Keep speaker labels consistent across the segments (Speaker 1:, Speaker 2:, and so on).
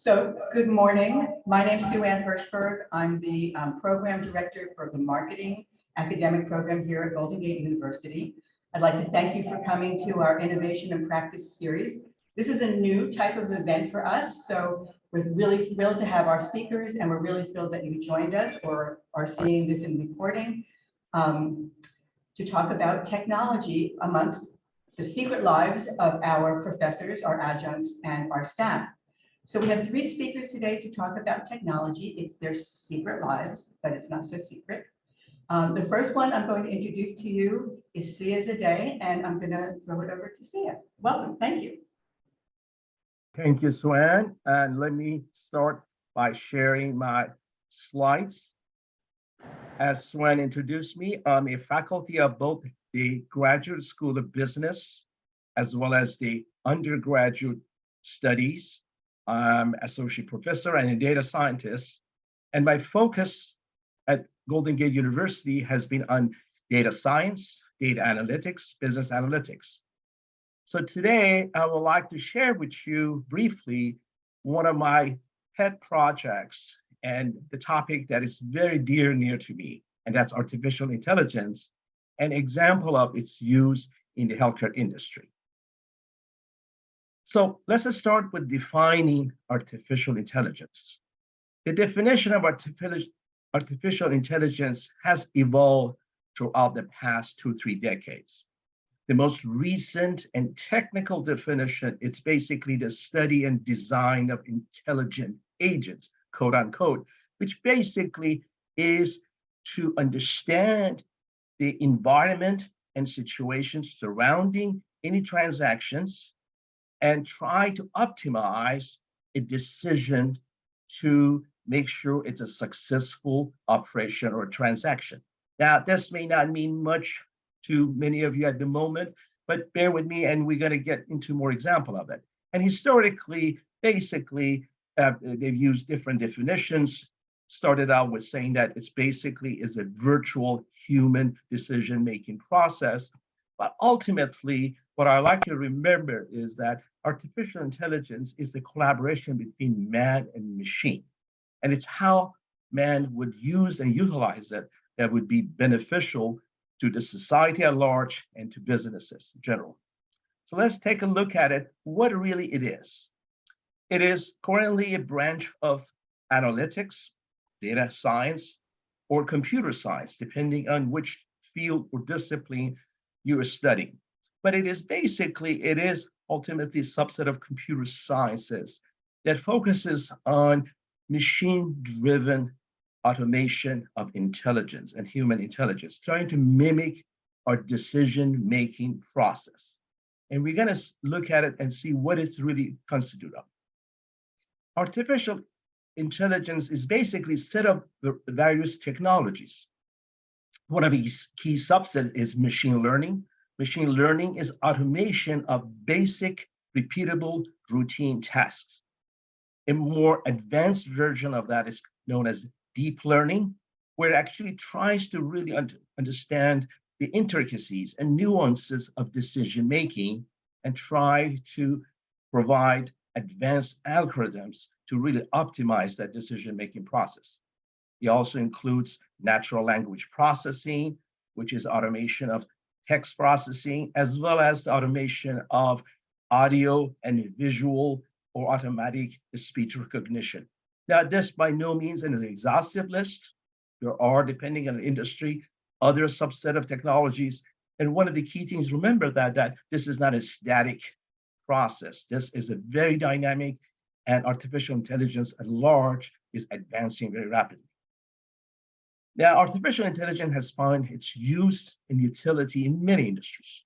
Speaker 1: Good morning. My name is Sue Ann Hirschberg. I'm the program director for the marketing academic program here at Golden Gate University. I'd like to thank you for coming to our Innovation and Practice series. This is a new type of event for us, so we're really thrilled to have our speakers, and we're really thrilled that you joined us or are seeing this in recording to talk about technology amongst the secret lives of our professors, our adjuncts, and our staff. So we have three speakers today to talk about technology. It's their secret lives, but it's not so secret. The first one I'm going to introduce to you is Sia Zadeh, and I'm going to throw it over to Sia. Welcome. Thank you.
Speaker 2: Thank you, Swan. And let me start by sharing my slides. As Swan introduced me, I'm a faculty of both the Graduate School of Business as well as the Undergraduate Studies. I'm associate professor and a data scientist, and my focus at Golden Gate University has been on data science, data analytics, business analytics. So today I would like to share with you briefly one of my pet projects and the topic that is very dear and near to me, and that's artificial intelligence, an example of its use in the healthcare industry. So let's start with defining artificial intelligence. The definition of artificial intelligence has evolved throughout the past 2-3 decades. The most recent and technical definition, it's basically the study and design of intelligent agents, quote unquote, which basically is to understand the environment and situations surrounding any transactions and try to optimize a decision to make sure it's a successful operation or transaction. Now, this may not mean much to many of you at the moment, but bear with me and we're going to get into more example of it. And historically, basically, they've used different definitions. Started out with saying that it's basically is a virtual human decision-making process. But ultimately, what I like you to remember is that artificial intelligence is the collaboration between man and machine. And it's how man would use and utilize it that would be beneficial to the society at large and to businesses in general. So let's take a look at it, what really it is. It is currently a branch of analytics, data science, or computer science, depending on which field or discipline you are studying. But it is basically, it is ultimately a subset of computer sciences that focuses on machine-driven automation of intelligence and human intelligence, trying to mimic our decision-making process. And we're going to look at it and see what it's really constituted of. Artificial intelligence is basically a set of various technologies. One of these key subsets is machine learning. Machine learning is automation of basic, repeatable, routine tasks. A more advanced version of that is known as deep learning, where it actually tries to really understand the intricacies and nuances of decision-making and try to provide advanced algorithms to really optimize that decision-making process. It also includes natural language processing, which is automation of text processing, as well as the automation of audio and visual or automatic speech recognition. Now, this by no means an exhaustive list. There are, depending on the industry, other subset of technologies. And one of the key things, remember that this is not a static process. This is a very dynamic, and artificial intelligence at large is advancing very rapidly. Now, artificial intelligence has found its use and utility in many industries.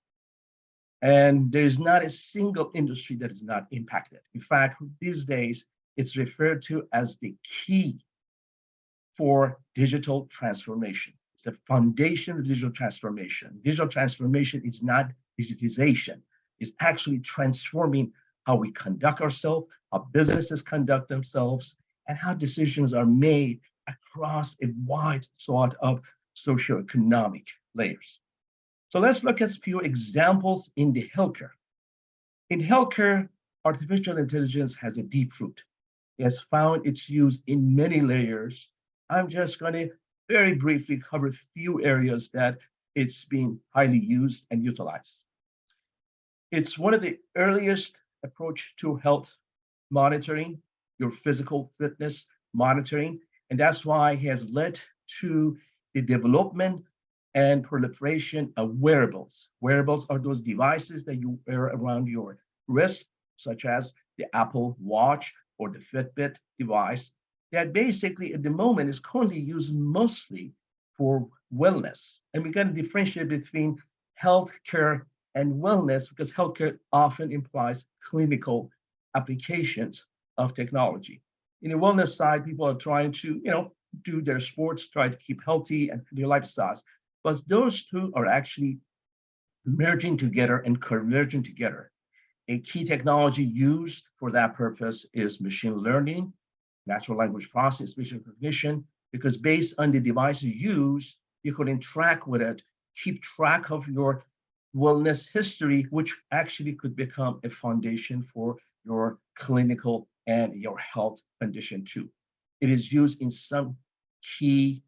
Speaker 2: And there is not a single industry that is not impacted. In fact, these days, it's referred to as the key for digital transformation. It's the foundation of digital transformation. Digital transformation is not digitization. It's actually transforming how we conduct ourselves, how businesses conduct themselves, and how decisions are made across a wide swath of socioeconomic layers. So let's look at a few examples in the healthcare. In healthcare, artificial intelligence has a deep root. has found its use in many layers. I'm just going to very briefly cover a few areas that it's being highly used and utilized. It's one of the earliest approach to health monitoring, your physical fitness monitoring, and that's why it has led to the development and proliferation of wearables. Wearables are those devices that you wear around your wrist, such as the Apple Watch or the Fitbit device, that basically at the moment is currently used mostly for wellness. And we got to differentiate between healthcare and wellness because healthcare often implies clinical applications of technology. In the wellness side, people are trying to, do their sports, try to keep healthy and their lifestyles. But those two are actually merging together and converging together. A key technology used for that purpose is machine learning, natural language processing, spatial recognition, because based on the device you use, you could interact with it, keep track of your wellness history, which actually could become a foundation for your clinical and your health condition too. It is used in some key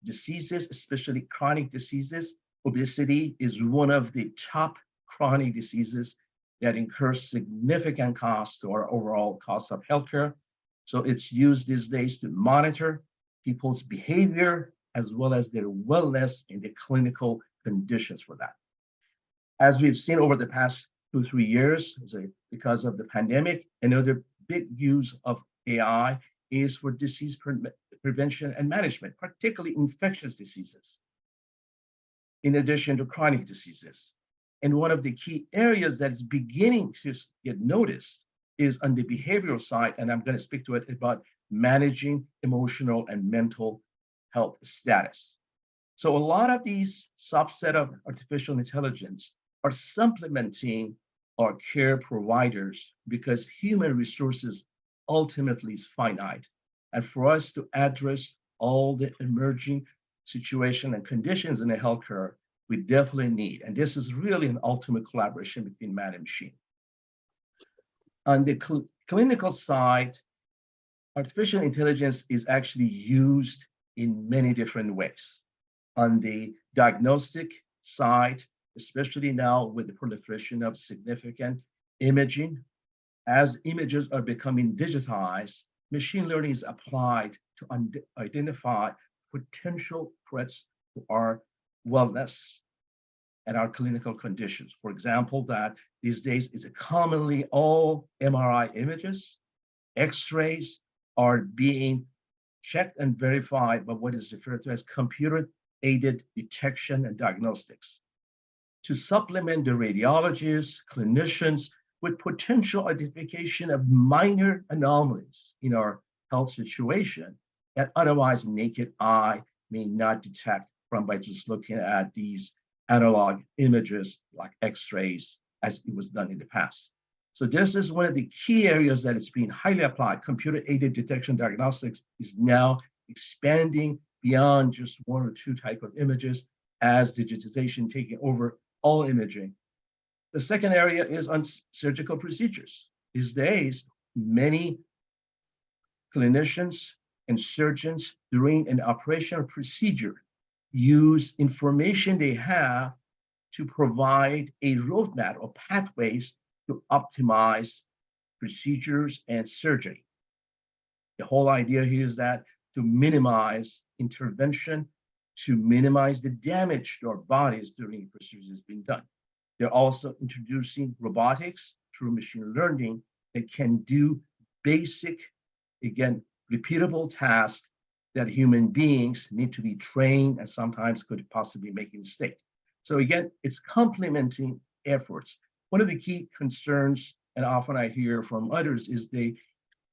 Speaker 2: diseases, especially chronic diseases. Obesity is one of the top chronic diseases that incurs significant costs to our overall cost of healthcare. So it's used these days to monitor people's behavior as well as their wellness and the clinical conditions for that. As we've seen over the past 2-3 years, because of the pandemic, another big use of AI is for disease prevention and management, particularly infectious diseases, in addition to chronic diseases. And one of the key areas that is beginning to get noticed is on the behavioral side, and I'm going to speak to it about managing emotional and mental health status. So a lot of these subset of artificial intelligence are supplementing our care providers because human resources ultimately is finite. And for us to address all the emerging situation and conditions in the healthcare, we definitely need, and this is really an ultimate collaboration between man and machine. On the clinical side, artificial intelligence is actually used in many different ways. On the diagnostic side, especially now with the proliferation of significant imaging, as images are becoming digitized, machine learning is applied to identify potential threats to our wellness and our clinical conditions. For example, that these days is commonly all MRI images, X-rays are being checked and verified by what is referred to as computer-aided detection and diagnostics to supplement the radiologists, clinicians with potential identification of minor anomalies in our health situation that otherwise naked eye may not detect from by just looking at these analog images like X-rays as it was done in the past. So this is one of the key areas that it's being highly applied. Computer-aided detection diagnostics is now expanding beyond just one or two type of images as digitization taking over all imaging. The second area is on surgical procedures. These days, many clinicians and surgeons during an operation or procedure use information they have to provide a roadmap or pathways to optimize procedures and surgery. The whole idea here is that to minimize intervention, to minimize the damage to our bodies during procedures being done. They're also introducing robotics through machine learning that can do basic, again, repeatable tasks that human beings need to be trained and sometimes could possibly make a mistake. So again, it's complementing efforts. One of the key concerns, and often I hear from others, is in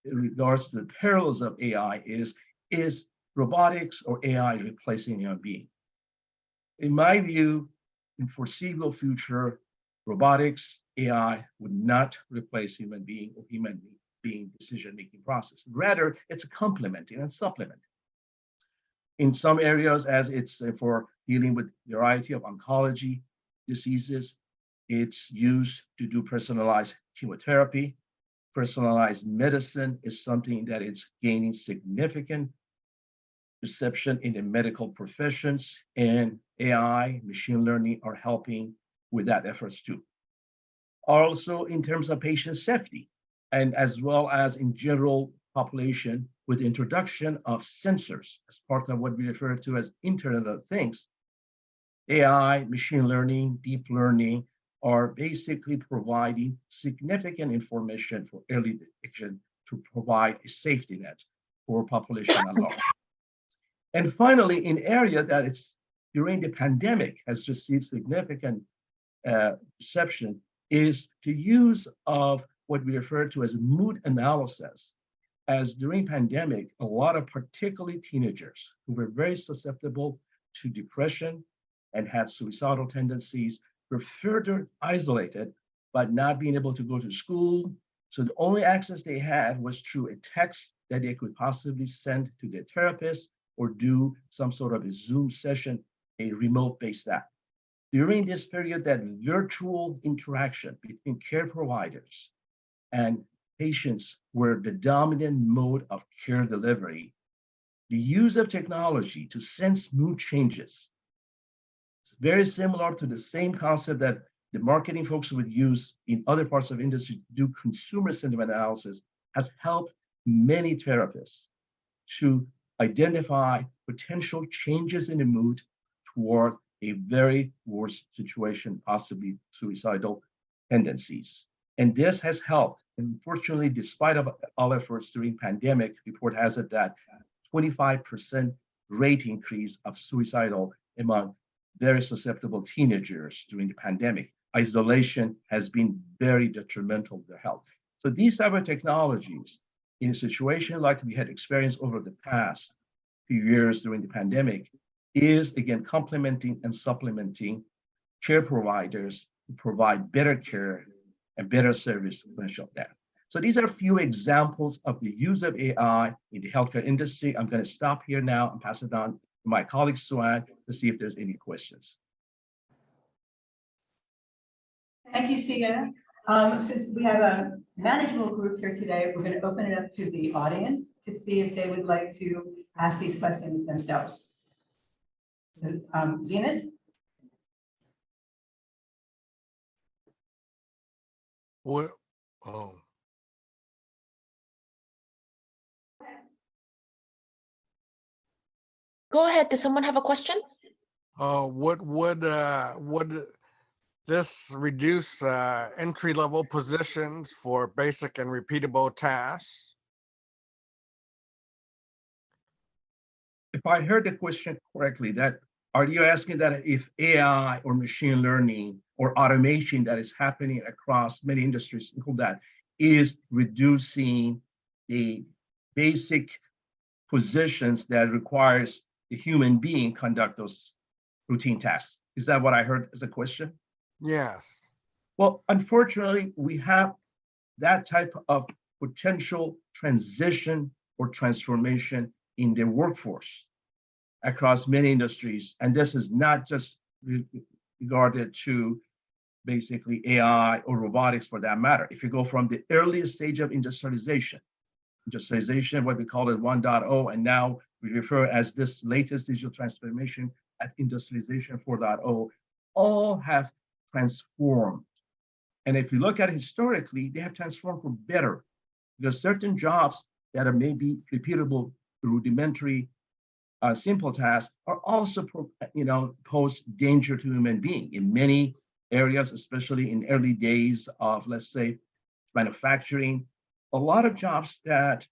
Speaker 2: regards to the perils of AI is robotics or AI replacing human being? In my view, in foreseeable future, robotics, AI would not replace human being or human being decision-making process. Rather, it's a complementing and supplement. In some areas, as it's for dealing with a variety of oncology diseases, it's used to do personalized chemotherapy, Personalized medicine is something that is gaining significant reception in the medical professions, and AI, machine learning are helping with that efforts too. Also in terms of patient safety, and as well as in general population with introduction of sensors as part of what we refer to as Internet of Things, AI, machine learning, deep learning are basically providing significant information for early detection to provide a safety net for population at large. And finally, in area that it's during the pandemic has received significant reception is the use of what we refer to as mood analysis. As during pandemic, a lot of particularly teenagers who were very susceptible to depression and had suicidal tendencies were further isolated by not being able to go to school. So the only access they had was through a text that they could possibly send to their therapist or do some sort of a Zoom session, a remote-based app. During this period, that virtual interaction between care providers and patients were the dominant mode of care delivery. The use of technology to sense mood changes is very similar to the same concept that the marketing folks would use in other parts of industry to do consumer sentiment analysis, has helped many therapists to identify potential changes in the mood toward a very worse situation, possibly suicidal tendencies. And this has helped. Unfortunately, despite of all efforts during pandemic, report has it that 25% rate increase of suicidal among very susceptible teenagers during the pandemic. Isolation has been very detrimental to their health. So these type of technologies, in a situation like we had experienced over the past few years during the pandemic, is again complementing and supplementing care providers to provide better care and better service to potential death. So these are a few examples of the use of AI in the healthcare industry. I'm going to stop here now and pass it on to my colleague Suan to see if there's any questions.
Speaker 1: Thank you, Sia. Since we have a manageable group here today, we're going to open it up to the audience to see if they would like to ask these questions themselves. So, Zenas?
Speaker 3: What? Oh.
Speaker 4: Go ahead. Does someone have a question?
Speaker 3: What would this reduce entry-level positions for basic and repeatable tasks?
Speaker 2: If I heard the question correctly, that are you asking that if AI or machine learning or automation that is happening across many industries, include that, is reducing the basic positions that requires the human being conduct those routine tasks? Is that what I heard as a question?
Speaker 3: Yes.
Speaker 2: Well, unfortunately, we have that type of potential transition or transformation in the workforce across many industries. And this is not just regarded to basically AI or robotics for that matter. If you go from the earliest stage of industrialization, what we call it 1.0, and now we refer as this latest digital transformation at industrialization 4.0, all have transformed. And if you look at it historically, they have transformed for better. Because certain jobs that are maybe repeatable, rudimentary, simple tasks are also, pose danger to human being in many areas, especially in early days of, let's say, manufacturing. A lot of jobs that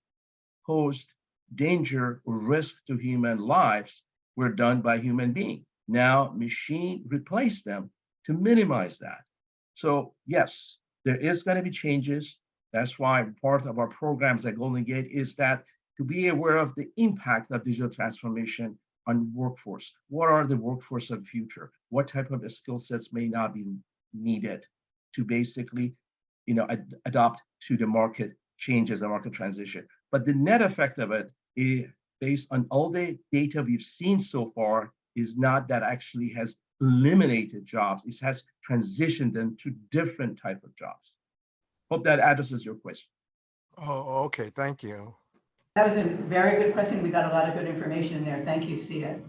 Speaker 2: posed danger or risk to human lives were done by human beings. Now, machine replaced them to minimize that. So yes, there is going to be changes. That's why part of our programs at Golden Gate is that to be aware of the impact of digital transformation on workforce. What are the workforce of the future? What type of skill sets may not be needed to basically, adopt to the market changes and market transition? But the net effect of it is, based on all the data we've seen so far, is not that actually has eliminated jobs. It has transitioned them to different type of jobs. Hope that addresses your question.
Speaker 3: Oh, okay, thank you.
Speaker 1: That was a very good question. We got a lot of good information in there. Thank you, Sia.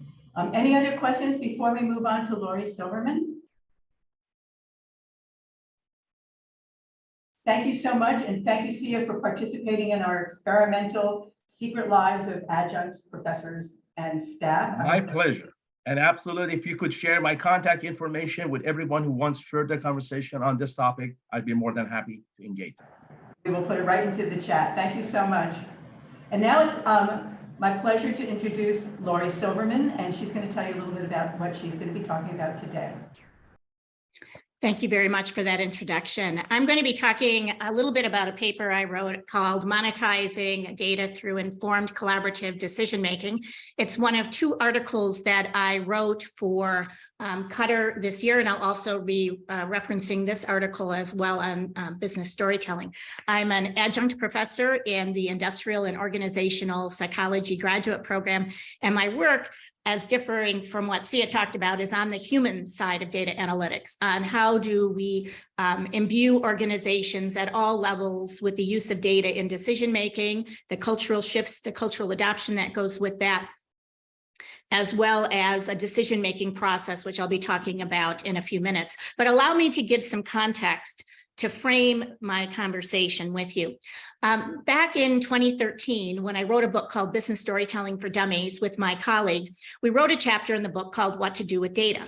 Speaker 1: Any other questions before we move on to Lori Silverman? Thank you so much, and thank you, Sia, for participating in our experimental secret lives of adjuncts, professors, and staff.
Speaker 2: My pleasure. And absolutely, if you could share my contact information with everyone who wants further conversation on this topic, I'd be more than happy to engage.
Speaker 1: We will put it right into the chat. Thank you so much. And now it's my pleasure to introduce Lori Silverman, and she's going to tell you a little bit about what she's going to be talking about today.
Speaker 5: Thank you very much for that introduction. I'm going to be talking a little bit about a paper I wrote called Monetizing Data Through Informed Collaborative Decision-Making. It's one of 2 articles that I wrote for Cutter this year, and I'll also be referencing this article as well on business storytelling. I'm an adjunct professor in the Industrial and Organizational Psychology graduate program, and my work, as differing from what Sia talked about, is on the human side of data analytics, on how do we imbue organizations at all levels with the use of data in decision-making, the cultural shifts, the cultural adoption that goes with that, as well as a decision-making process, which I'll be talking about in a few minutes. But allow me to give some context to frame my conversation with you. Back in 2013, when I wrote a book called Business Storytelling for Dummies with my colleague, we wrote a chapter in the book called What to Do with Data.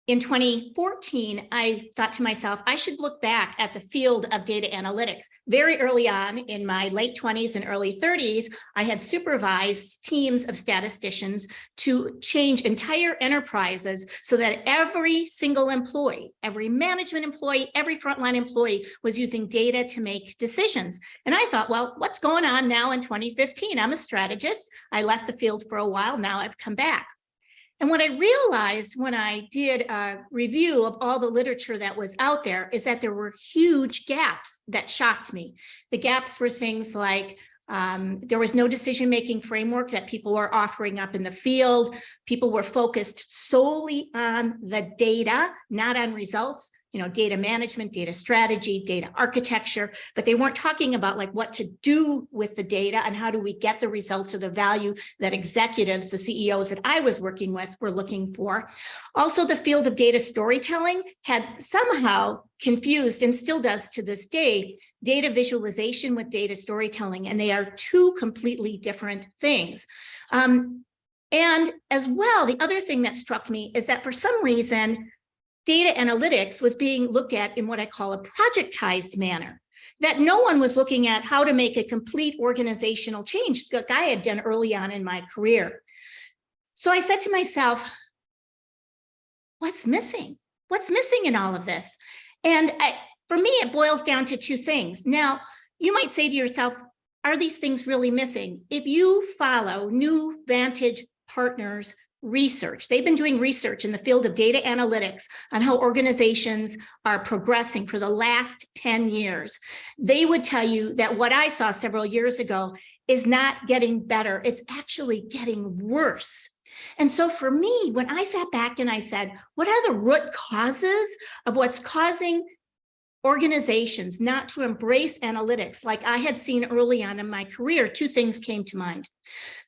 Speaker 5: In 2014, I thought to myself, I should look back at the field of data analytics. Very early on in my late 20s and early 30s, I had supervised teams of statisticians to change entire enterprises so that every single employee, every management employee, every frontline employee was using data to make decisions. And I thought, well, what's going on now in 2015? I'm a strategist. I left the field for a while. Now I've come back. And what I realized when I did a review of all the literature that was out there is that there were huge gaps that shocked me. The gaps were things like there was no decision-making framework that people were offering up in the field. People were focused solely on the data, not on results. Data management, data strategy, data architecture, but they weren't talking about like what to do with the data and how do we get the results or the value that executives, the CEOs that I was working with, were looking for. Also, the field of data storytelling had somehow confused, and still does to this day, data visualization with data storytelling, and they are 2 completely different things. And as well, the other thing that struck me is that for some reason, data analytics was being looked at in what I call a projectized manner, that no one was looking at how to make a complete organizational change that I had done early on in my career. So I said to myself, what's missing? What's missing in all of this? And for me, it boils down to 2 things. Now, you might say to yourself, are these things really missing? If you follow New Vantage Partners research, they've been doing research in the field of data analytics on how organizations are progressing for the last 10 years. They would tell you that what I saw several years ago is not getting better. It's actually getting worse. And so for me, when I sat back and I said, what are the root causes of what's causing organizations not to embrace analytics like I had seen early on in my career, 2 things came to mind.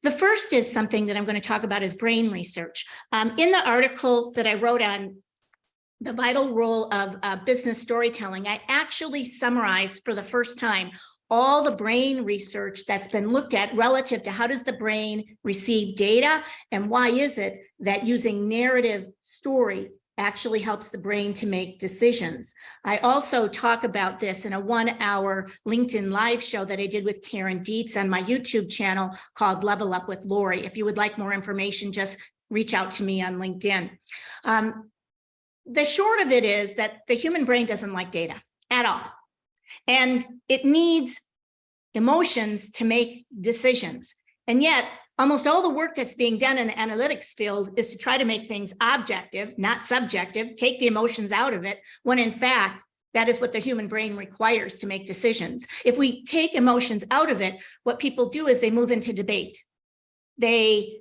Speaker 5: The first is something that I'm going to talk about is brain research. In the article that I wrote on the vital role of business storytelling, I actually summarized for the first time all the brain research that's been looked at relative to how does the brain receive data and why is it that using narrative story actually helps the brain to make decisions. I also talk about this in a 1-hour LinkedIn live show that I did with Karen Dietz on my YouTube channel called Level Up with Lori. If you would like more information, just reach out to me on LinkedIn. The short of it is that the human brain doesn't like data at all. And it needs emotions to make decisions. And yet, almost all the work that's being done in the analytics field is to try to make things objective, not subjective, take the emotions out of it, when in fact, that is what the human brain requires to make decisions. If we take emotions out of it, what people do is they move into debate. They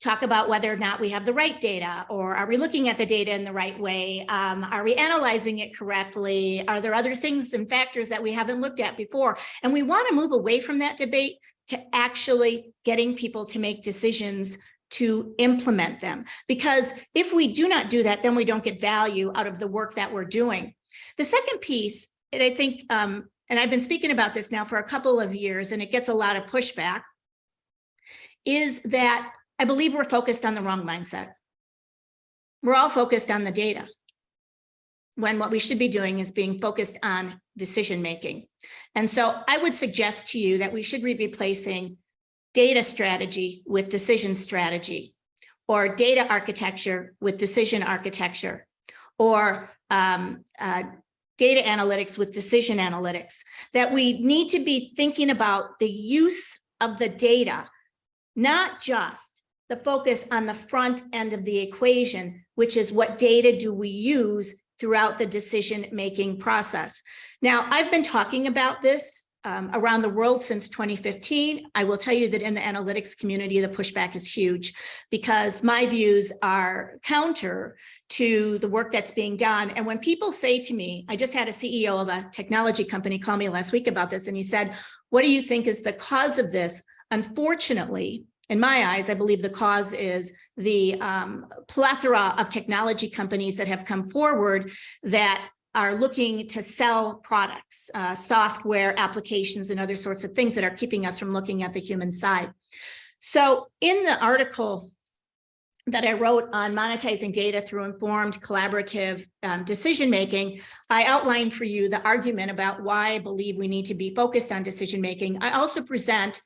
Speaker 5: talk about whether or not we have the right data, or are we looking at the data in the right way? Are we analyzing it correctly? Are there other things and factors that we haven't looked at before? And we want to move away from that debate to actually getting people to make decisions to implement them. Because if we do not do that, then we don't get value out of the work that we're doing. The second piece, and I think, and I've been speaking about this now for a couple of years, and it gets a lot of pushback, is that I believe we're focused on the wrong mindset. We're all focused on the data, when what we should be doing is being focused on decision-making. And so I would suggest to you that we should be replacing data strategy with decision strategy, or data architecture with decision architecture, or data analytics with decision analytics. That we need to be thinking about the use of the data, not just the focus on the front end of the equation, which is what data do we use throughout the decision-making process. Now, I've been talking about this around the world since 2015. I will tell you that in the analytics community, the pushback is huge, because my views are counter to the work that's being done. And when people say to me, I just had a CEO of a technology company call me last week about this, and he said, what do you think is the cause of this? Unfortunately, in my eyes, I believe the cause is the plethora of technology companies that have come forward that are looking to sell products, software applications, and other sorts of things that are keeping us from looking at the human side. So in the article that I wrote on monetizing data through informed collaborative decision-making, I outlined for you the argument about why I believe we need to be focused on decision-making. I also present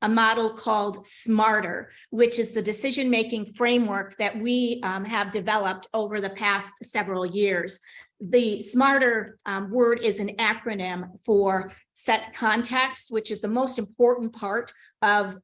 Speaker 5: a model called SMARTER, which is the decision-making framework that we have developed over the past several years. The SMARTER word is an acronym for set context, which is the most important part of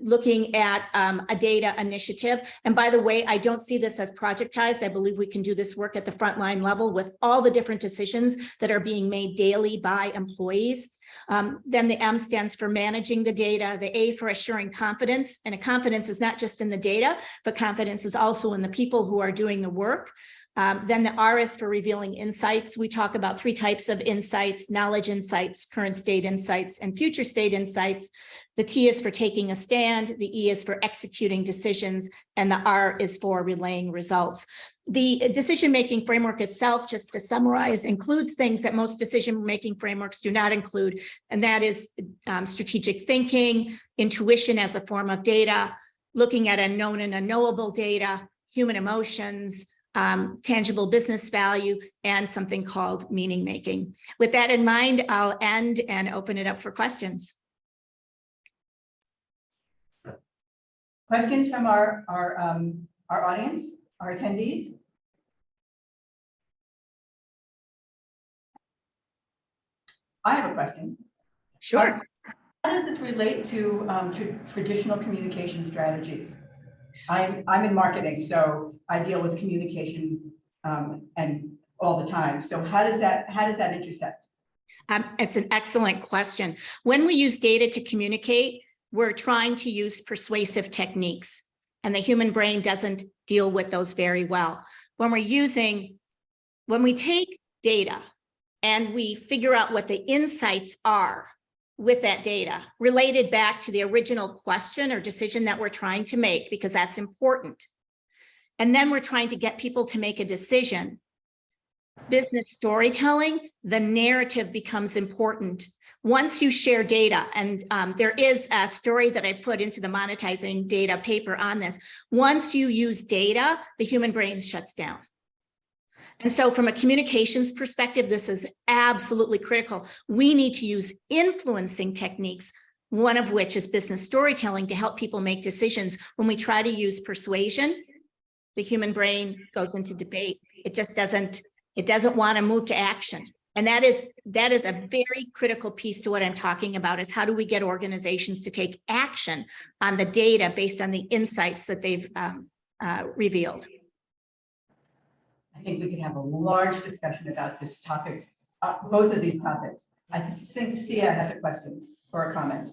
Speaker 5: looking at a data initiative. And by the way, I don't see this as projectized. I believe we can do this work at the frontline level with all the different decisions that are being made daily by employees. Then the M stands for managing the data, the A for assuring confidence. And a confidence is not just in the data, but confidence is also in the people who are doing the work. Then the R is for revealing insights. We talk about 3 types of insights: knowledge insights, current state insights, and future state insights. The T is for taking a stand, the E is for executing decisions, and the R is for relaying results. The decision-making framework itself, just to summarize, includes things that most decision-making frameworks do not include, and that is strategic thinking, intuition as a form of data, looking at unknown and unknowable data, human emotions, tangible business value, and something called meaning making. With that in mind, I'll end and open it up for questions.
Speaker 1: Questions from our audience, our attendees? I have a question.
Speaker 5: Sure.
Speaker 1: How does this relate to traditional communication strategies? I'm in marketing, so I deal with communication and all the time. So how does that intersect?
Speaker 5: It's an excellent question. When we use data to communicate, we're trying to use persuasive techniques, and the human brain doesn't deal with those very well. When we take data and we figure out what the insights are with that data, related back to the original question or decision that we're trying to make, because that's important. And then we're trying to get people to make a decision. Business storytelling, the narrative becomes important. Once you share data, and there is a story that I put into the monetizing data paper on this. Once you use data, the human brain shuts down. And so from a communications perspective, this is absolutely critical. We need to use influencing techniques, one of which is business storytelling, to help people make decisions. When we try to use persuasion, the human brain goes into debate. It just doesn't want to move to action. And that is a very critical piece to what I'm talking about, is how do we get organizations to take action on the data based on the insights that they've revealed.
Speaker 1: I think we could have a large discussion about this topic, both of these topics. I think Sia has a question or a comment.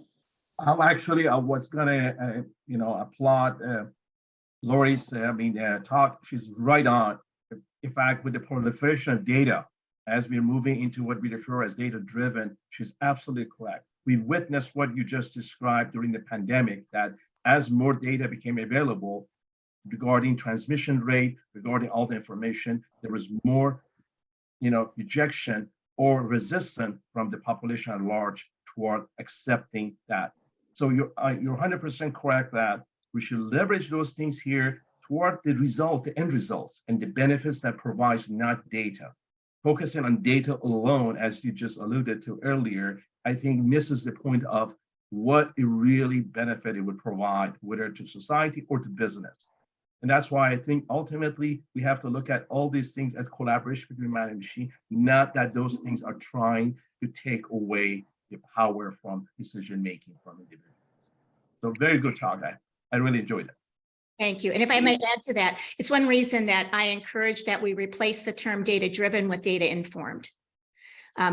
Speaker 2: I was gonna, applaud Lori's, talk. She's right on. In fact, with the proliferation of data, as we're moving into what we refer as data-driven, she's absolutely correct. We witnessed what you just described during the pandemic, that as more data became available regarding transmission rate, regarding all the information, there was more, rejection or resistance from the population at large toward accepting that. So you're 100% correct that we should leverage those things here toward the end results, and the benefits that provides, not data. Focusing on data alone, as you just alluded to earlier, I think misses the point of what it really benefit it would provide, whether to society or to business. And that's why I think ultimately we have to look at all these things as collaboration between man and machine, not that those things are trying to take away the power from decision-making from individuals. So very good talk. I really enjoyed it.
Speaker 5: Thank you. And if I may add to that, it's one reason that I encourage that we replace the term data-driven with data-informed.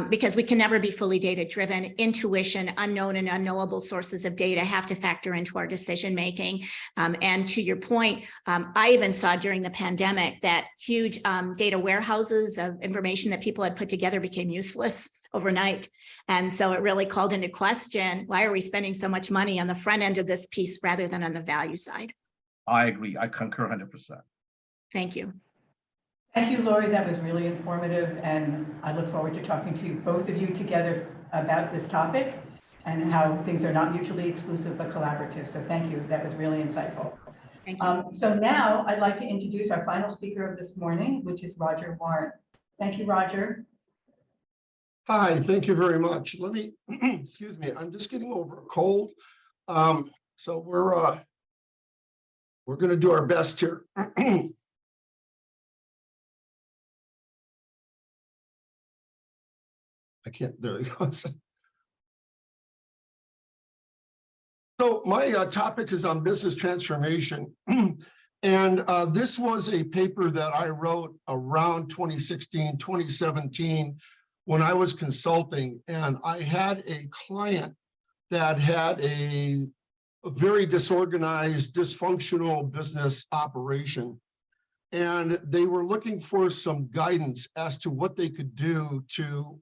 Speaker 5: Because we can never be fully data-driven. Intuition, unknown and unknowable sources of data have to factor into our decision-making. And to your point, I even saw during the pandemic that huge data warehouses of information that people had put together became useless overnight. And so it really called into question, why are we spending so much money on the front end of this piece rather than on the value side?
Speaker 2: I agree. I concur 100%.
Speaker 5: Thank you.
Speaker 1: Thank you, Lori. That was really informative, and I look forward to talking to both of you together about this topic and how things are not mutually exclusive but collaborative. So thank you. That was really insightful.
Speaker 5: Thank you.
Speaker 1: So now I'd like to introduce our final speaker of this morning, which is Roger Warren. Thank you, Roger.
Speaker 6: Hi, thank you very much. Let me, excuse me, I'm just getting over a cold. So we're going to do our best here. I can't, there it goes. So my topic is on business transformation. And this was a paper that I wrote around 2016, 2017, when I was consulting. And I had a client that had a very disorganized, dysfunctional business operation. And they were looking for some guidance as to what they could do to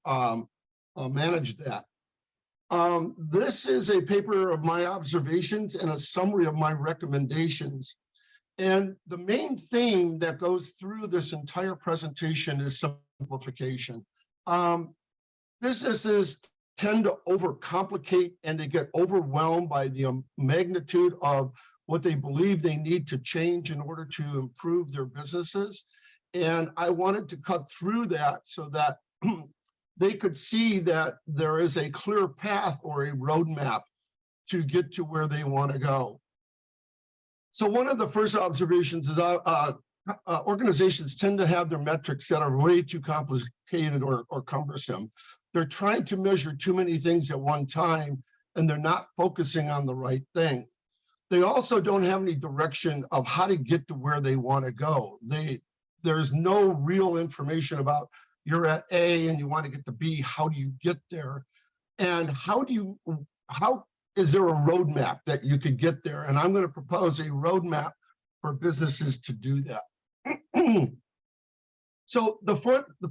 Speaker 6: manage that. This is a paper of my observations and a summary of my recommendations. And the main theme that goes through this entire presentation is simplification. Businesses tend to overcomplicate and they get overwhelmed by the magnitude of what they believe they need to change in order to improve their businesses. And I wanted to cut through that so that they could see that there is a clear path or a roadmap to get to where they want to go. So one of the first observations is organizations tend to have their metrics that are way too complicated or cumbersome. They're trying to measure too many things at one time, and they're not focusing on the right thing. They also don't have any direction of how to get to where they want to go. There's no real information about you're at A and you want to get to B, how do you get there? And how is there a roadmap that you could get there? And I'm going to propose a roadmap for businesses to do that. So the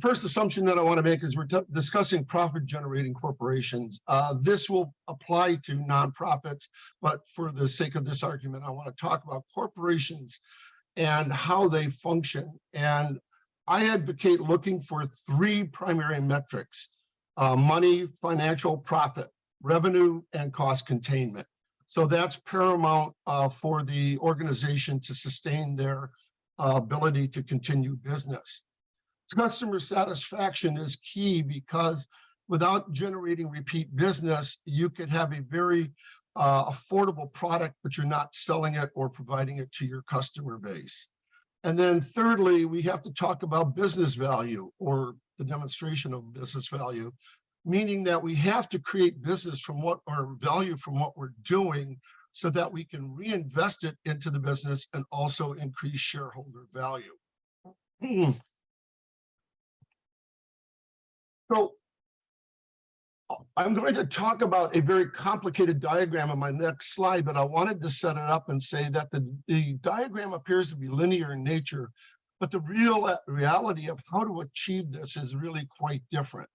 Speaker 6: first assumption that I want to make is we're discussing profit generating corporations. This will apply to nonprofits, but for the sake of this argument, I want to talk about corporations and how they function. And I advocate looking for three primary metrics: money, financial, profit, revenue, and cost containment. So that's paramount for the organization to sustain their ability to continue business. Customer satisfaction is key because without generating repeat business, you could have a very affordable product, but you're not selling it or providing it to your customer base. And then thirdly, we have to talk about business value or the demonstration of business value, meaning that we have to create business from what or value from what we're doing so that we can reinvest it into the business and also increase shareholder value. So I'm going to talk about a very complicated diagram on my next slide, but I wanted to set it up and say that the diagram appears to be linear in nature, but the reality of how to achieve this is really quite different.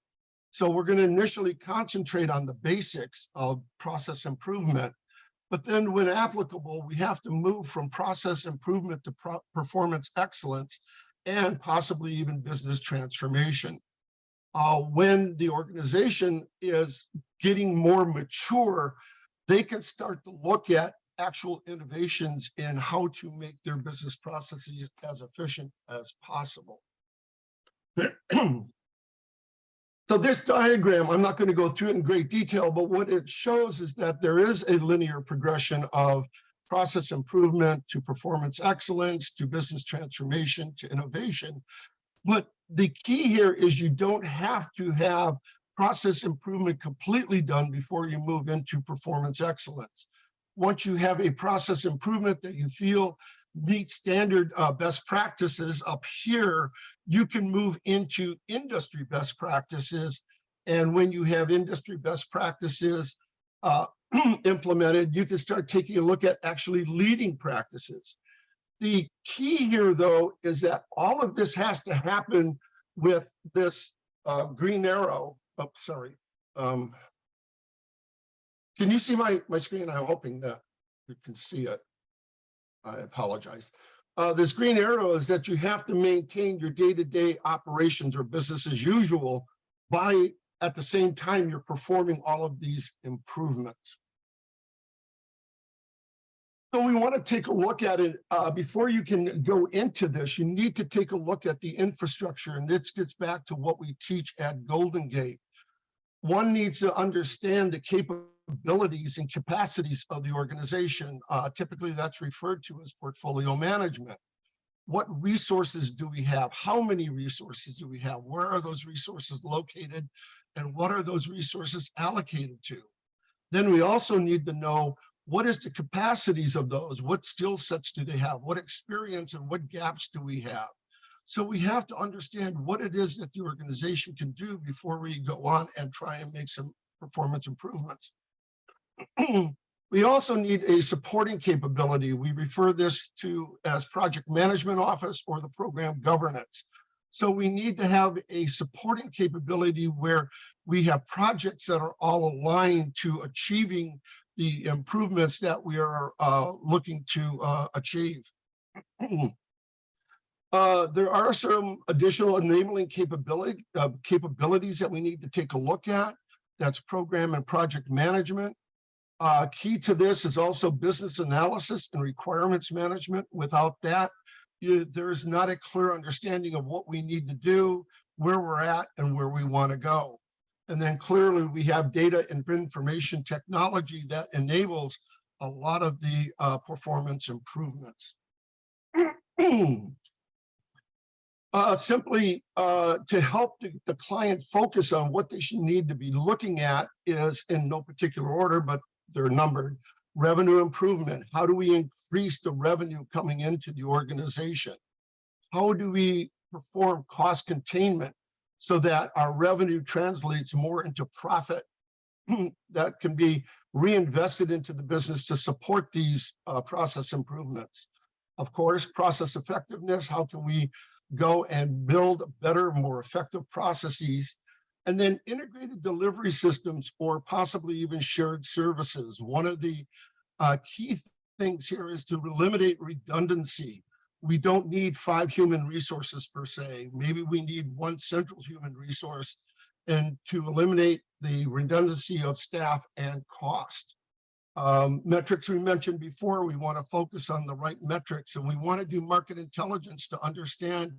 Speaker 6: So we're going to initially concentrate on the basics of process improvement, but then when applicable, we have to move from process improvement to performance excellence and possibly even business transformation. When the organization is getting more mature, they can start to look at actual innovations in how to make their business processes as efficient as possible. So this diagram, I'm not going to go through it in great detail, but what it shows is that there is a linear progression of process improvement to performance excellence, to business transformation, to innovation. But the key here is you don't have to have process improvement completely done before you move into performance excellence. Once you have a process improvement that you feel meets standard best practices up here, you can move into industry best practices. And when you have industry best practices implemented, you can start taking a look at actually leading practices. The key here, though, is that all of this has to happen with this green arrow. Oh, sorry. Can you see my screen? I'm hoping that you can see it. I apologize. This green arrow is that you have to maintain your day-to-day operations or business as usual by, at the same time, you're performing all of these improvements. So we want to take a look at it. Before you can go into this, you need to take a look at the infrastructure, and this gets back to what we teach at Golden Gate. One needs to understand the capabilities and capacities of the organization. Typically, that's referred to as portfolio management. What resources do we have? How many resources do we have? Where are those resources located? And what are those resources allocated to? Then we also need to know, what is the capacities of those? What skill sets do they have? What experience and what gaps do we have? So we have to understand what it is that the organization can do before we go on and try and make some performance improvements. We also need a supporting capability. We refer this to as project management office or the program governance. So we need to have a supporting capability where we have projects that are all aligned to achieving the improvements that we are looking to achieve. There are some additional enabling capabilities that we need to take a look at. That's program and project management. Key to this is also business analysis and requirements management. Without that, there's not a clear understanding of what we need to do, where we're at, and where we want to go. And then clearly we have data and information technology that enables a lot of the performance improvements. Simply to help the client focus on what they should need to be looking at is, in no particular order, but they're numbered. Revenue improvement. How do we increase the revenue coming into the organization? How do we perform cost containment so that our revenue translates more into profit that can be reinvested into the business to support these process improvements? Of course, process effectiveness. How can we go and build better, more effective processes? And then integrated delivery systems, or possibly even shared services. One of the key things here is to eliminate redundancy. We don't need 5 human resources per se. Maybe we need 1 central human resource, and to eliminate the redundancy of staff and cost. Metrics we mentioned before, we want to focus on the right metrics, and we want to do market intelligence to understand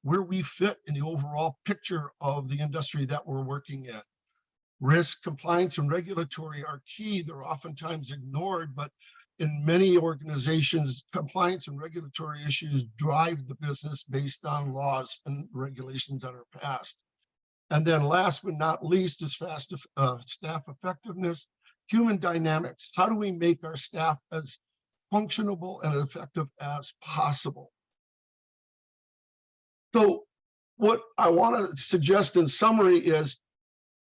Speaker 6: where we fit in the overall picture of the industry that we're working in. Risk, compliance, and regulatory are key. They're oftentimes ignored, but in many organizations, compliance and regulatory issues drive the business based on laws and regulations that are passed. And then last but not least is staff effectiveness, human dynamics. How do we make our staff as functional and effective as possible? So what I want to suggest in summary is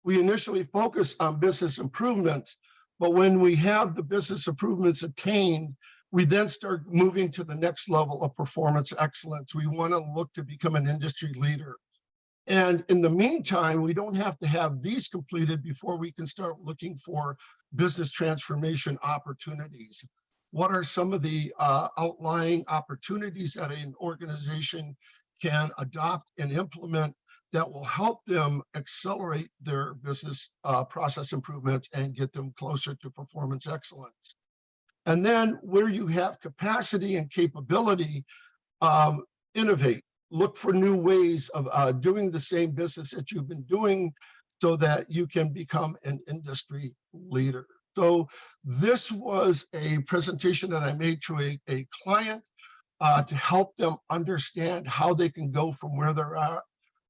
Speaker 6: we initially focus on business improvements, but when we have the business improvements attained, we then start moving to the next level of performance excellence. We want to look to become an industry leader. And in the meantime, we don't have to have these completed before we can start looking for business transformation opportunities. What are some of the outlying opportunities that an organization can adopt and implement that will help them accelerate their business process improvements and get them closer to performance excellence? And then where you have capacity and capability, innovate. Look for new ways of doing the same business that you've been doing so that you can become an industry leader. So this was a presentation that I made to a client to help them understand how they can go from where they're at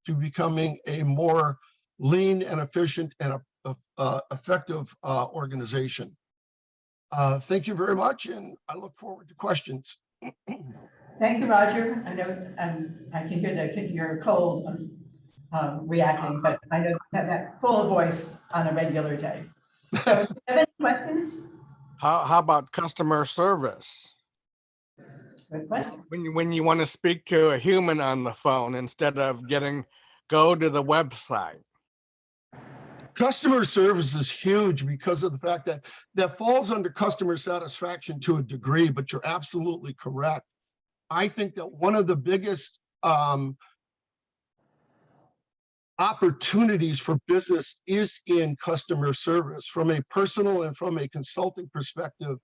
Speaker 6: to becoming a more lean and efficient and effective organization. Thank you very much, and I look forward to questions.
Speaker 1: Thank you, Roger. I know I can hear your cold reacting, but I know you have that full voice on a regular day. So, do you have any questions?
Speaker 3: How about customer service?
Speaker 1: Good question.
Speaker 3: When you want to speak to a human on the phone instead of go to the website.
Speaker 6: Customer service is huge because of the fact that that falls under customer satisfaction to a degree, but you're absolutely correct. I think that one of the biggest opportunities for business is in customer service. From a personal and from a consulting perspective,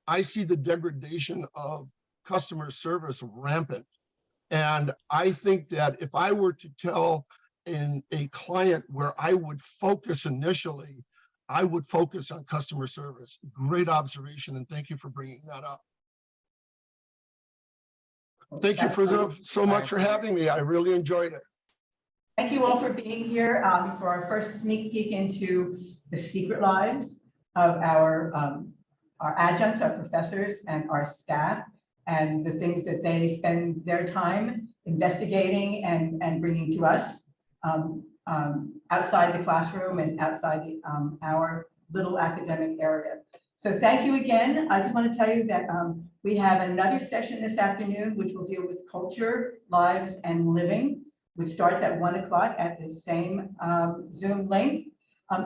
Speaker 6: I see the degradation of customer service rampant. And I think that if I were to tell a client where I would focus initially, I would focus on customer service. Great observation, and thank you for bringing that up. Thank you so much for having me. I really enjoyed it.
Speaker 1: Thank you all for being here for our first sneak peek into the secret lives of our adjuncts, our professors, and our staff, and the things that they spend their time investigating and bringing to us outside the classroom and outside our little academic area. So thank you again. I just want to tell you that we have another session this afternoon, which will deal with culture, lives, and living, which starts at 1 o'clock at the same Zoom link.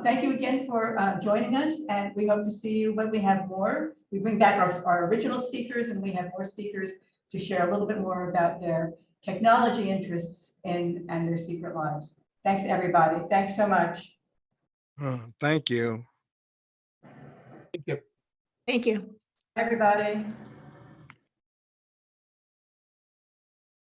Speaker 1: Thank you again for joining us, and we hope to see you when we have more. We bring back our original speakers, and we have more speakers to share a little bit more about their technology interests and their secret lives. Thanks, everybody. Thanks so much.
Speaker 3: Thank you.
Speaker 6: Thank you.
Speaker 5: Thank you.
Speaker 1: Everybody.